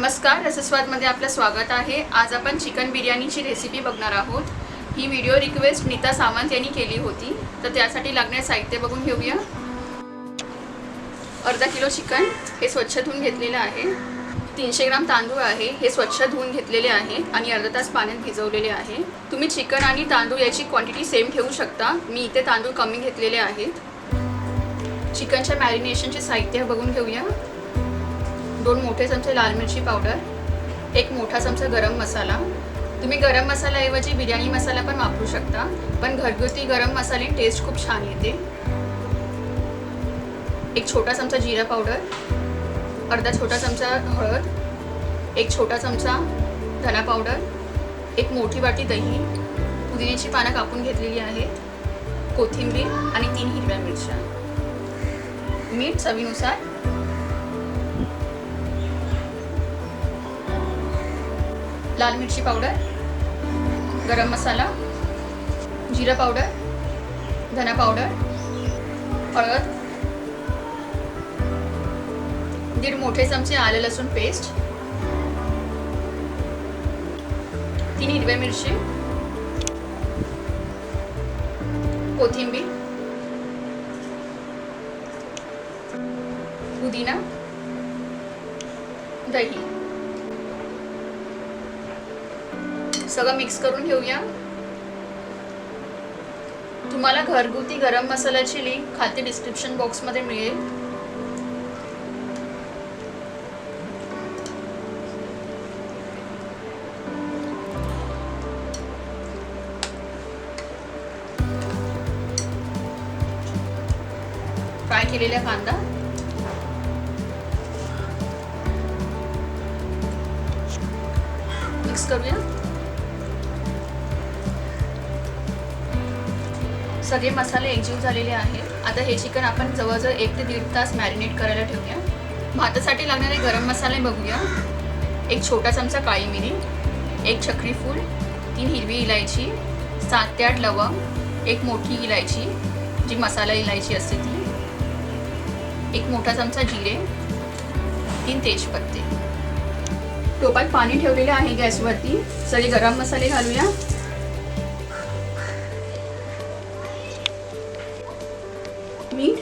नमस्कार, रसस्वादमध्ये आपलं स्वागत आहे। आज आपण चिकन बिर्याणीची रेसिपी बघणार आहोत। ही व्हिडिओ रिक्वेस्ट नीता सावंत यांनी केली होती, तर त्यासाठी लागणारे साहित्य बघून घेऊया। अर्धा किलो चिकन हे स्वच्छ धुवून घेतलेले आहे। 300 ग्राम तांदूळ आहे, हे स्वच्छ धुवून घेतलेले आहेत आणि अर्धा तास पाण्यात भिजवलेले आहे। तुम्ही चिकन आणि तांदूळ याची क्वांटिटी सेम ठेवू शकता। मी इथे तांदूळ कमी घेतलेले आहेत। चिकनच्या मॅरिनेशनचे साहित्य बघून घेऊया। 2 मोठे चमचे लाल मिरची पावडर, 1 मोठा चमचा गरम मसाला। तुम्ही गरम मसाल्याऐवजी बिर्याणी मसाला पण वापरू शकता, पण घरगुती गरम मसाले टेस्ट खूप छान येते। 1 छोटा चमचा जिरा पावडर, अर्धा छोटा चमचा हळद, 1 छोटा चमचा धना पावडर, 1 मोठी वाटी दही, पुदिन्याची पानं कापून घेतलेली आहेत, कोथिंबीर आणि 3 हिरव्या मिरच्या, मीठ चवीनुसार, लाल मिरची पावडर, गरम मसाला, जिरा पावडर, धना पावडर, हळद, 1.5 मोठे चमचे आले लसूण पेस्ट, 3 हिरव्या मिरची, कोथिंबीर, पुदिना, दही। सगळं मिक्स करून घेऊया। तुम्हाला घरगुती गरम मसाल्याची लिंक खाली डिस्क्रिप्शन बॉक्स मध्ये मिळेल। फ्राय केलेला कांदा, मिक्स करूया। सगळे मसाले एकजीव झालेले आहेत। आता हे चिकन आपण जवळजवळ 1 ते 1.5 तास मॅरिनेट करायला ठेवूया। भातासाठी लागणारे गरम मसाले बघूया। 1 छोटा चमचा काळी मिरी, 1 चक्री फूल, 3 हिरवी इलायची, 7 ते 8 लवंग, 1 मोठी इलायची जी मसाला इलायची असते ती, 1 मोठा चमचा जिरे, 3 तेजपत्ते। टोपात पाणी ठेवलेले आहे गॅसवरती। सगळे गरम मसाले घालूया। मीठ,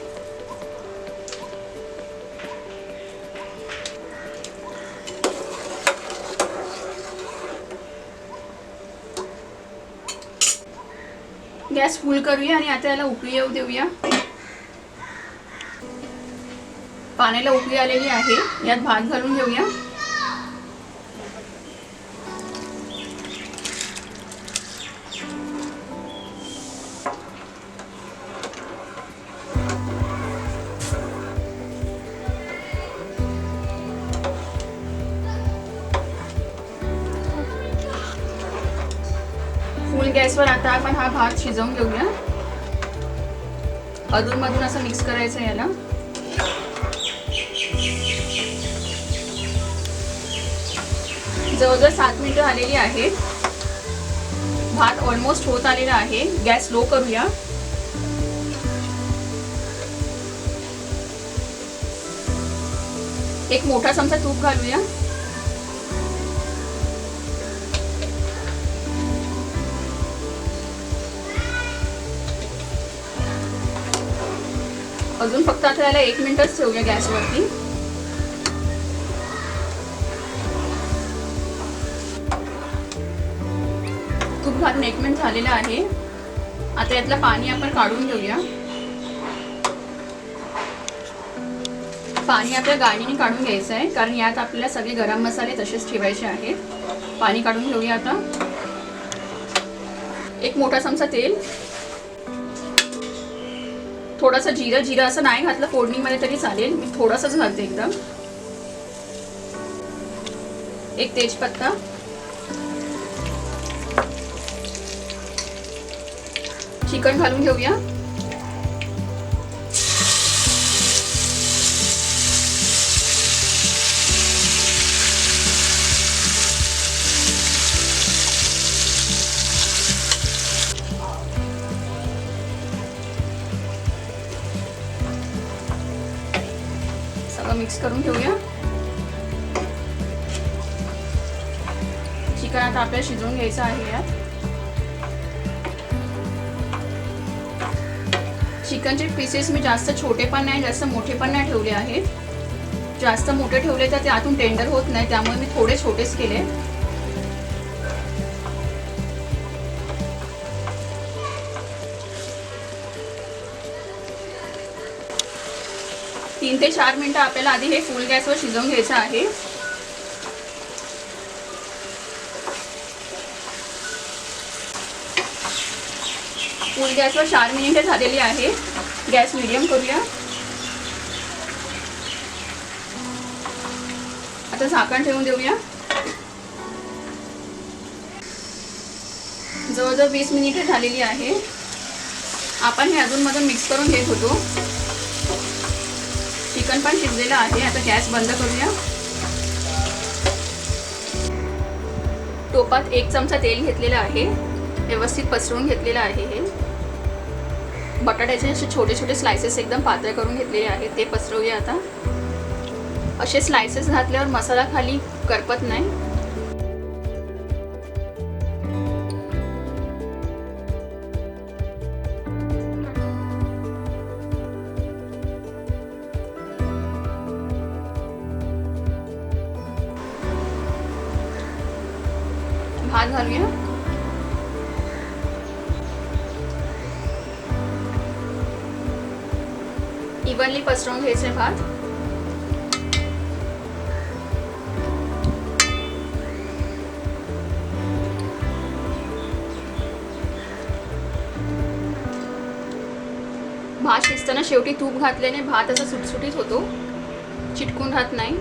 गॅस फुल करूया आणि आता याला उकळी येऊ देऊया। पाण्याला उकळी आलेली आहे, यात भात घालून घेऊया। फुल गॅसवर आता आपण हा भात शिजवून घेऊया। अधूनमधून असं मिक्स करायचं याला। जवळजवळ 7 मिनिटं झालेली आहेत। भात ऑलमोस्ट होत आलेला आहे। गॅस लो करूया। एक मोठा चमचा तूप घालूया। अजून फक्त आता याला 1 मिनिटच ठेवूया गॅसवरती। तूप घालून 1 मिनिट झालेलं आहे। आता यातलं पाणी आपण काढून घेऊया। पाणी आपल्या गाळणीने काढून घ्यायचं आहे, कारण यात आपल्याला सगळे गरम मसाले तसेच ठेवायचे आहेत। पाणी काढून घेऊया आता। 1 मोठा चमचा तेल, थोडासा जिरा असं नाही घातलं फोडणीमध्ये तरी चालेल, मी थोडासाच घालते एकदम। 1 तेजपत्ता, चिकन घालून घेऊया। सगळं मिक्स करून घेऊया। चिकन आता आपल्याला शिजवून घ्यायचं आहे यात. चिकनचे पीसेस मी जास्त छोटे पण नाही जास्त मोठे पण नाही ठेवले आहेत. जास्त मोठे ठेवले तर ते आतून टेंडर होत नाही, त्यामुळे मी थोडे छोटेच केले. तीन ते 4 मिनिटं आपल्याला आधी हे फुल गॅसवर शिजवून घ्यायचं आहे. फुल गॅसवर 4 मिनिटे झालेली आहे. गॅस मीडियम करूया. आता झाकण ठेवून देऊया. जवळजवळ 20 मिनिटे झालेली आहे. आपण हे अजूनमधून मिक्स करून घेत होतो. चिकन पण शिजलेलं आहे. आता गॅस बंद करूया. टोपात 1 चमचा तेल घेतलेलं आहे. व्यवस्थित पसरवून घेतलेलं आहे. हे बटाट्याचे असे छोटे छोटे स्लायसेस एकदम पातळ करून घेतलेले आहेत, ते पसरवूया. आता असे स्लायसेस घातल्यावर मसाला खाली करपत नाही. भात घालूया. इव्हनली पसरवून घ्यायचे भात. भात शिजताना शेवटी तूप घातल्याने भात असा सुटसुटीत होतो, चिटकून राहत नाही.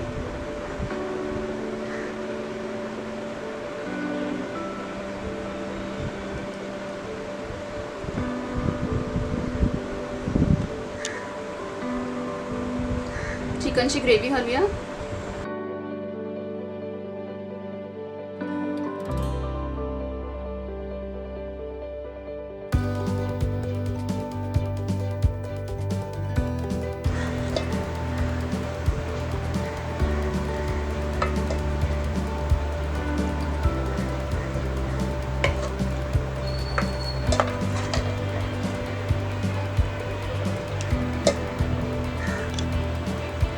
चिकनची ग्रेव्ही घालूया.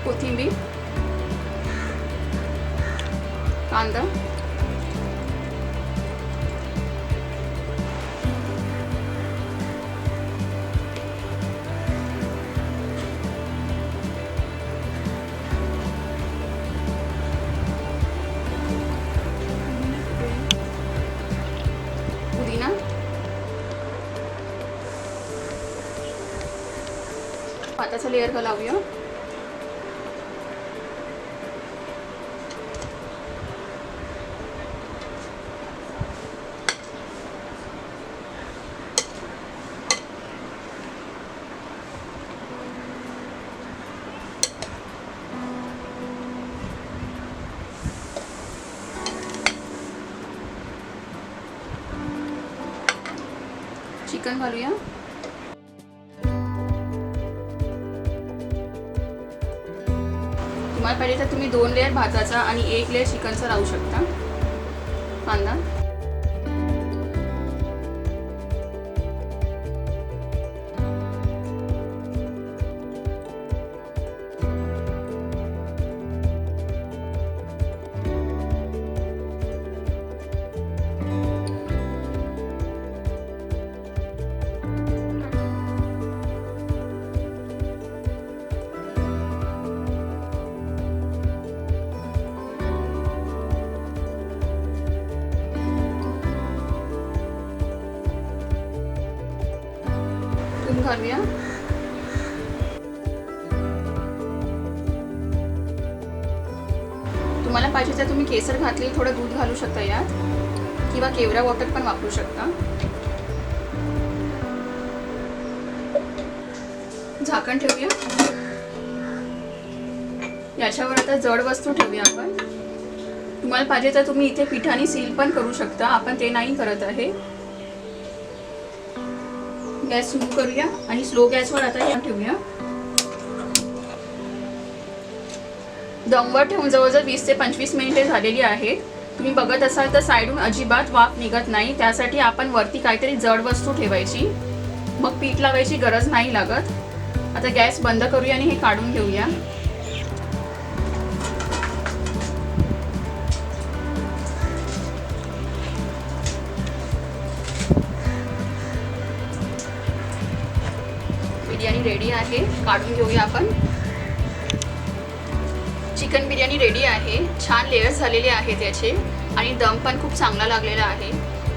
कोथिंबीर, कांदा, पुदिना, भाताचा लेयर घालावूया. चिकन घालूया. तुम्हाला पाहिजे तर तुम्ही 2 लेयर भाताचा आणि 1 लेयर चिकनचा लावू शकता. कांदा, तूप घालूया. तुम्हाला पाहिजे तर तुम्ही केसर घातली थोडं दूध घालू शकता यात, किंवा केवरा वॉटर पण वापरू शकता. झाकण ठेवूया. याच्यावर आता जड वस्तू ठेवूया आपण. तुम्हाला पाहिजे तर तुम्ही इथे पिठाने सील पण करू शकता, आपण ते नाही करत आहे. गॅस सुरू करूया आणि स्लो गॅसवर आता हे ठेवूया. दमवर ठेवून जवळजवळ 20 ते 25 मिनिटे झालेली आहेत. तुम्ही बघत असाल तर साईडून अजिबात वाफ निघत नाही, त्यासाठी आपण वरती काहीतरी जड वस्तू ठेवायची, मग पीठ लावायची गरज नाही लागत. आता गॅस बंद करूया आणि हे काढून घेऊया. बिर्याणी रेडी आहे, काढून घेऊया आपण. चिकन बिर्याणी रेडी आहे. छान लेयर्स झालेले आहेत याचे आणि दम पण खूप चांगला लागलेला आहे.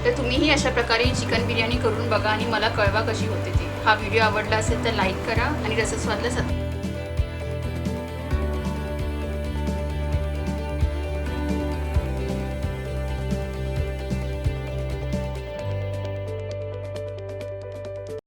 तर तुम्हीही अशा प्रकारे चिकन बिर्याणी करून बघा आणि मला कळवा कशी होते ती. हा व्हिडिओ आवडला असेल तर लाईक करा आणि रसस्वादला